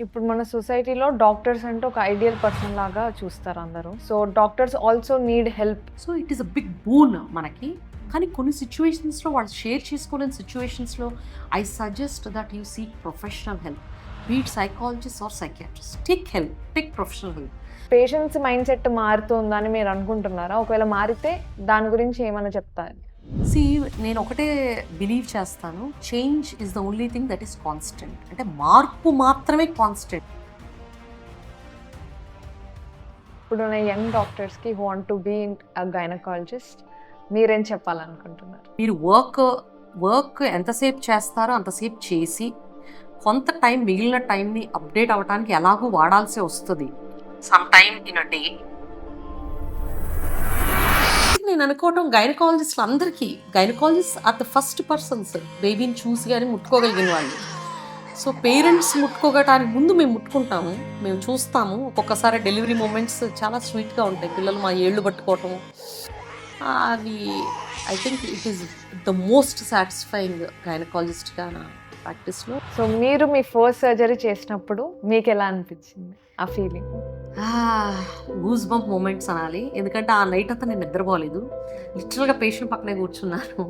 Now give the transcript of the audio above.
ఇప్పుడు మన సొసైటీలో డాక్టర్స్ అంటే ఒక ఐడియల్ పర్సన్ లాగా చూస్తారు అందరూ. So doctors also need help. So it is a big boon మనకి. కానీ కొన్ని సిచ్యువేషన్స్లో వాళ్ళు షేర్ చేసుకోలేని సిచ్యువేషన్స్లో I suggest that you seek professional help, be it psychologist or psychiatrist. Take professional help. Patients mindset మారుతుందని మీరు అనుకుంటున్నారా? ఒకవేళ మారితే దాని గురించి ఏమైనా చెప్తారు? నేను ఒకటే బిలీవ్ చేస్తాను, change is the only thing that is constant. అంటే మార్పు మాత్రమే కాన్స్టెంట్. ఇప్పుడున్న యంగ్ డాక్టర్స్కి who want to be a gynaecologist మీరేం చెప్పాలనుకుంటున్నారు? మీరు వర్క్ ఎంతసేపు చేస్తారో అంతసేపు చేసి కొంత టైం, మిగిలిన టైంని అప్డేట్ అవ్వడానికి ఎలాగో వాడాల్సి వస్తుంది. Some time in a day. నేను అనుకోవటం గైనకాలజిస్ట్లు అందరికీ, gynaecologist are the first persons బేబీని చూసి కానీ ముట్టుకోగలిగిన వాళ్ళు. సో పేరెంట్స్ ముట్టుకోగటానికి ముందు మేము ముట్టుకుంటాము, మేము చూస్తాము. ఒక్కొక్కసారి డెలివరీ మూమెంట్స్ చాలా స్వీట్గా ఉంటాయి. పిల్లలు మా ఏళ్ళు పట్టుకోవటం, అవి I think it is the most satisfying గైనకాలజిస్ట్గా నా ప్రాక్టీస్లో. సో మీరు మీ ఫస్ట్ సర్జరీ చేసినప్పుడు మీకు ఎలా అనిపించింది ఆ ఫీలింగ్? గూస్ బంప్ మూమెంట్స్ అనాలి. ఎందుకంటే ఆ నైట్ అంతా నేను నిద్రపోలేదు. లిటరల్గా పేషెంట్ పక్కనే కూర్చున్నాను.